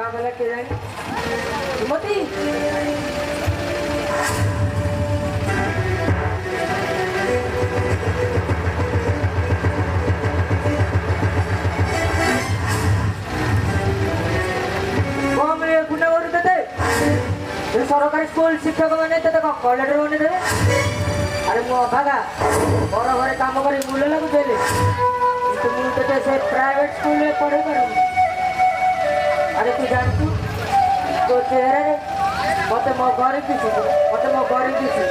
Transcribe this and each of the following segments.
कहाँ गला के जाए सुमति सरकारी स्कूल शिक्षक मैंने कलेक्टर बने देवे अरे मु अभागा बड़ घरे काम कर मूल्य लगुचे मुझे से प्राइवेट स्कूल में पढ़े पार अरे तू जानू तो चेहरे मत मो गरीब दिशु मत मो गरीब दिशु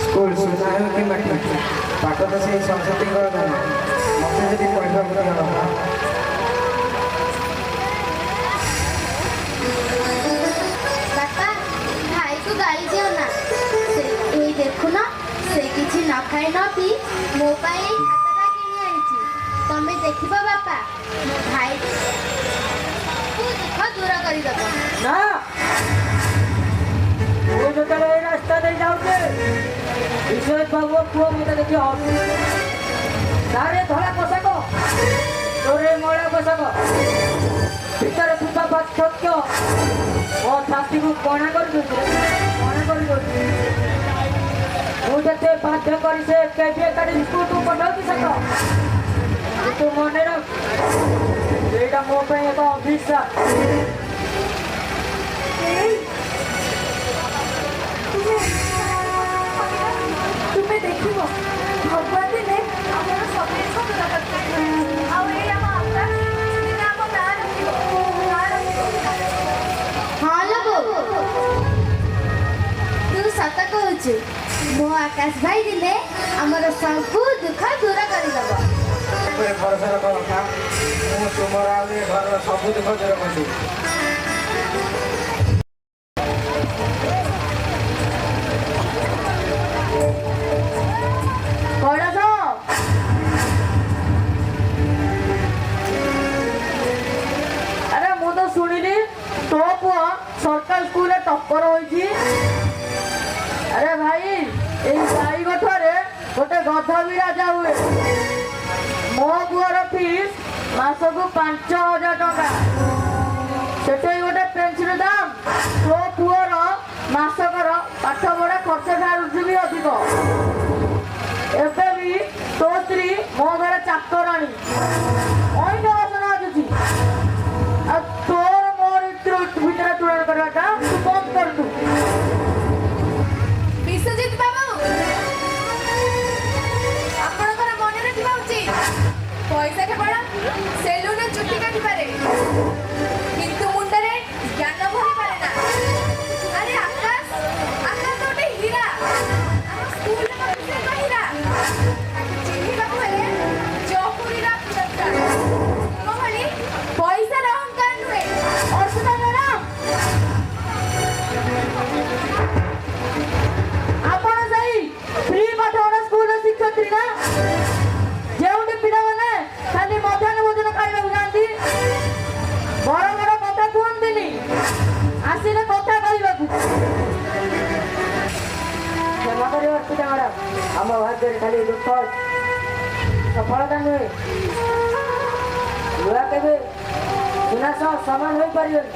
स्कूल सुना है कि माटी पाठ तो से संस्कृति दान मत यदि पढ़ा बापा भाई को गाली दियो ना से देखो ना से किछि न खाई न पी मो पाई खाताटा किनि आइछि तमे देखिबो बापा मो भाई तू दुख दूर करी दबो ना वो जो चले रास्ता दे जाओगे विश्व बाबू पुओ मत देखियो सारे धड़ा पोशाक तोरे मळा पोशाक भीतर सुता पार्थक्य ओ छाती को कणा कर दो कणा कर दो मुझे बाध्य करी से केबी एकाडे स्कूल को पठाउती सक तू मने रख एटा मो पे एक अभिशाप तुम्हें देखिबो भगवान दिने हमर सबे छोट करते आ ए हम आपका दिन हम ना रखिबो हां लगो तू सत कहू मो आकाश भाई दिले हमर सब दुख दूर करी दबो भरोसा रखा तुम्हारा घर सब दुख दूर कर अरे मु तो शुणिली तो पुआ सरकार स्कूल टक्कर होई अरे भाई गाई गठरे गोटे गध भी राजा हुए मो पुअर फीस मास को 5,000 टका से गोटे पेंसिल दाम तो पुअर मासकर पाठ पढ़ा खर्च ठारू भी अधिक ଏବେ ବି ତୋ ସ୍ତ୍ରୀ ମୋ ଘରେ ଚାକରାଣୀ ଅଇନ ବାସନ ଆସୁଛି ଆଉ ତୋର ମୋର ଭିତରେ ତୁଳନା କରିବାଟା ତୁ ବନ୍ଦ କରିଦୁ ବିଶ୍ୱଜିତ ବାବୁ ଆପଣଙ୍କର ମନେ ରଖିବା ଉଚିତ ପଇସା କେବଳ ସେଲୁନରେ ଚୁଟି କାଟିପାରେ କିନ୍ତୁ ମୁଣ୍ଡରେ ଜ୍ଞାନ ଭରି ପାରେ ନା ଆରେ ଆକାଶ ଆକାଶ ଗୋଟେ ହୀରା ଆମ ସ୍କୁଲରେ ଗୋଟେ ହୀରା ଚିହ୍ନିବାକୁ ହେଲେ ଚକୁରିର ଦରକାର ମୋ ଭଳି ପଇସାର ଅହଙ୍କାର ନୁହେଁ ଅର୍ଷିତା ମ୍ୟାଡାମ ଆପଣ ସେଇ ଫ୍ରି ପାଠପଢ଼ା ସ୍କୁଲର ଶିକ୍ଷୟତ୍ରୀ ନା ଯେଉଁଠି ପିଲାମାନେ ଖାଲି ମଧ୍ୟାହ୍ନ ଭୋଜନ ଖାଇବାକୁ ଯାଆନ୍ତି ବଡ଼ ବଡ଼ କଥା କୁହନ୍ତିନି ଆସିଲେ କଥା କହିବାକୁ କ୍ଷମା କରିବ ଅର୍ଷିତା ମ୍ୟାଡାମ ଆମ ଭାଗ୍ୟରେ ଖାଲି ଦୁଃଖ ସଫଳତା ନୁହେଁ ଲୁହା କେବେ ସୁନା ସହ ସମାନ ହୋଇପାରିବନି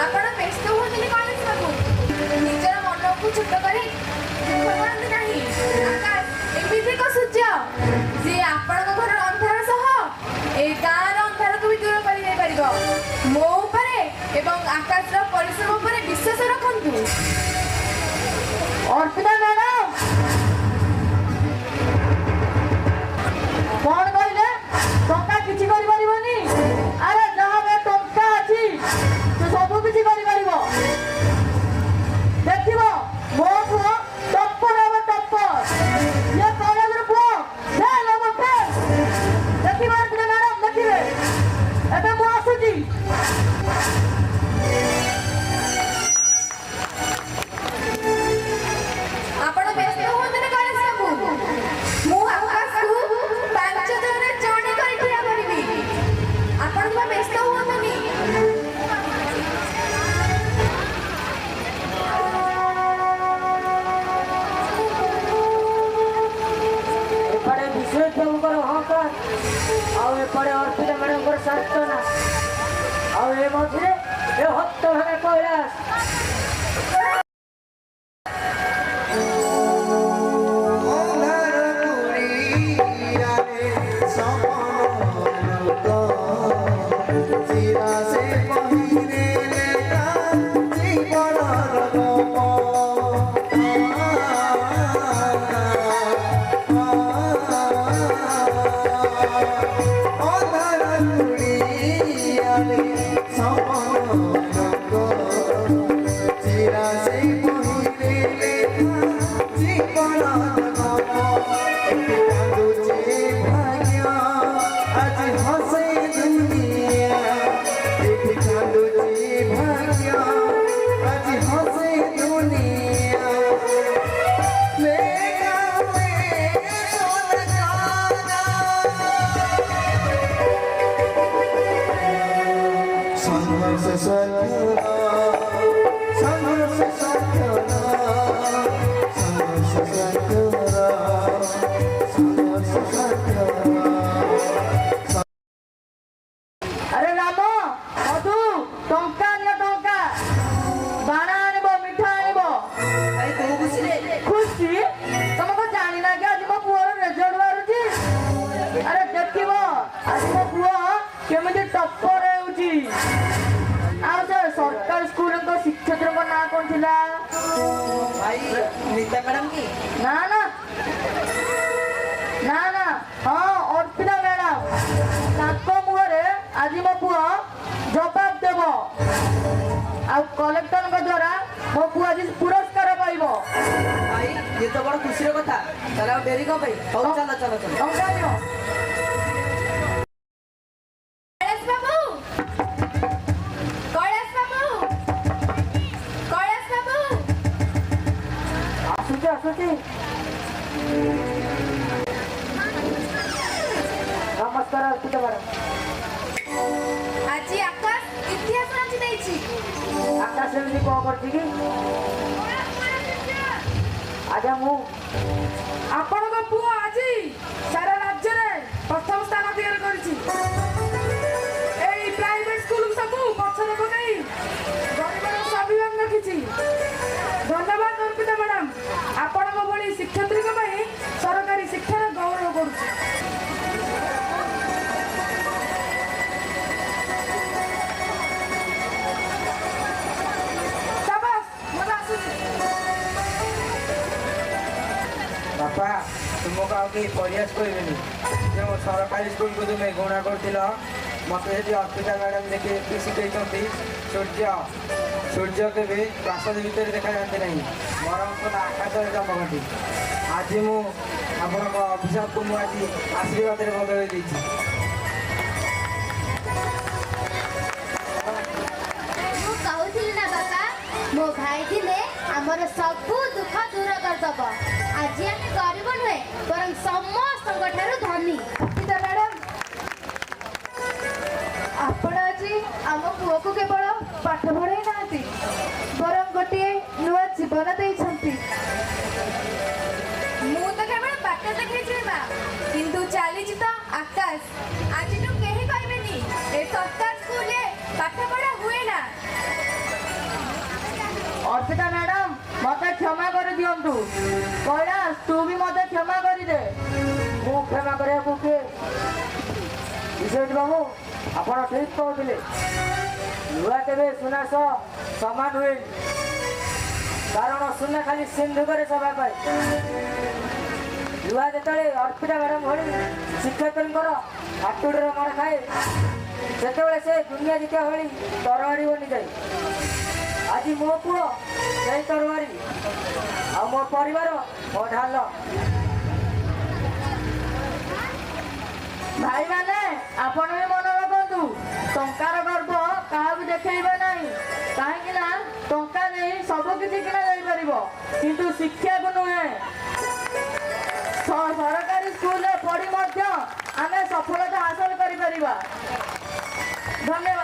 ଆପଣ ବ୍ୟସ୍ତ ହୁଅନ୍ତୁନି କଲେଜ ବାବୁ ନିଜର ମନକୁ ଛୋଟ କରି ଦୁଃଖ କରନ୍ତୁ ନାହିଁ ଆକାଶ ଏମିତି ଏକ ସୂର୍ଯ୍ୟ ଯିଏ ଆପଣଙ୍କ ଘରର ଅନ୍ଧାର ସହ ଏ ଗାଁର ଅନ୍ଧାରକୁ ବି ଦୂର କରି ଦେଇପାରିବ ମୋ ଉପରେ ଏବଂ ଆକାଶର ପରିଶ୍ରମ ଉପରେ ବିଶ୍ୱାସ ରଖନ୍ତୁ ଅର୍ପିତା ମ୍ୟାଡାମ କଣ କହିଲେ ଟଙ୍କା କିଛି କରିପାରିବନି ଆରେ ଯାହା ବି ଟଙ୍କା ଅଛି ସେ ସବୁ କିଛି କରିପାରିବ ଦେଖିବ ମୋ ପୁଅ ଟପ୍ପର ହବ ଟପ୍ପର ଇଏ କଲେଜର ପୁଅ ଫେଲ୍ ହବ ଫେଲ୍ ଦେଖିବ ଅର୍ପିତା ମ୍ୟାଡାମ ଦେଖିବେ ଏବେ ମୁଁ ଆସୁଛି ବିଶ୍ୱଜିତଙ୍କର ଅହଙ୍କାର ଆଉ ଏପଟେ ଅର୍ପିତା ମ୍ୟାଡ଼ାମଙ୍କର ସାନ୍ତ୍ୱନା ଆଉ ଏ ମଝିରେ ଏ ହତଭାଗା କୈଳାସ। अरे राम मधु टंका नियो टंका बाणा आनिबो मिठा आनिबो भाई तू खुशी खुशी तुमको जानी ना कि आज मो पुअर रिजल्ट बारुची अरे देखिबो आज मो पुआ केमिति टप्पर हेउची आ से सरकार स्कूल को शिक्षक को ना कोन थिला भाई नीता मैडम की ना ना ना ना हाँ अर्पिता मैडम ताको मुहरे आज मो पुआ जवाब देव आ कलेक्टर द्वारा मो पुआ आज पुरस्कार पाइब भाई ये तो बड़ा खुशी कथा चलो अब डेरी कब भाई चलो चलो चलो टंका नियो कैलाश बाबू कैलाश बाबू कैलाश बाबू आसुची आसुची नमस्कार अर्पिता मैडम ଆଜି ଆକାଶ ଇତିହାସ ରଚି ଦେଇଛି। आकाश एमती कौन करती कि आजा मु ଆପଣଙ୍କ ପୁଅ ଆଜି ସାରା ରାଜ୍ୟରେ ପ୍ରଥମ ସ୍ଥାନ ଅଧିକାର କରିଛି। ଏଇ ପ୍ରାଇଭେଟ ସ୍କୁଲ ସବୁ ପଛରେ ପକାଇ ଗରିବର ସ୍ୱାଭିମାନ ରଖିଛି। ଧନ୍ୟବାଦ ଅର୍ପିତା ମ୍ୟାଡାମ, ଆପଣଙ୍କ ଭଳି ଶିକ୍ଷୟିତ୍ରୀଙ୍କ ପାଇଁ ସରକାରୀ ଶିକ୍ଷାର ଗୌରବ କରୁଛି। बापा तुमको आउ कहीं प्रयास करेनि जो सरकारी स्कूल को तुम्हें घृणा कर मत जी अर्पिता मैडम देखिए शिखई सूर्य सूर्य के प्रासाद भितर देखा जाती नहीं बरम आकाश जमघटी आज मुझे अभिशाप को मुझे आशीर्वाद बदल देती ମୁଁ କହୁଥିଲି ନା ବାପା ମୋ ଭାଇ ଥିଲେ ଆମର ସବୁ ଦୁଃଖ ଦୂର କରିଦବ। ଆଜି ଆମେ ଗରିବ ନୁହେଁ ବରଂ ସମସ୍ତଙ୍କ ଠାରୁ ଧନୀ। ଅର୍ପିତା ମ୍ୟାଡାମ, ଆପଣ ଆଜି ଆମ ପୁଅକୁ କେବଳ ପାଠ ପଢ଼ାଇ ନାହାନ୍ତି ବରଂ ଗୋଟିଏ ନୂଆ ଜୀବନ ଦେଇଛନ୍ତି। ମୁଁ ତ କେବଳ ବାଟ ଦେଖେଇଛି ମା, କିନ୍ତୁ ଚାଲିଛି ତ ଆକାଶ। ଆଜିଠୁ କେହି କହିବେନି ଏ ସରକାର ସ୍କୁଲରେ ପାଠ ପଢ଼ା ହୁଏ ନା। अर्पिता मैडम मत क्षमा कर दिंतु कैलाश तू भी मत क्षमा कर दे मु क्षमा करिया को के विशेष बाबू आपण ठीक कहते लुआ केवे सुना समान हुए कारण सुना खाली सिंधुकर सभा पाए लुआ जो अर्पिता मैडम भली शिक्षक हाटुड़ मार खाए से दुनिया जितिया भली तरहरी बनी जाए आज मो पुओ से तरवारी आ मो परिवार मो ढाल भाई माने आपण भी मन रखु टंकार गर्व क्या देखा ना कहीं टंका नहीं सब किसी किना जापर किंतु शिक्षा को नुहे सरकारी स्कूल पढ़ी आम सफलता हासिल कर धन्यवाद।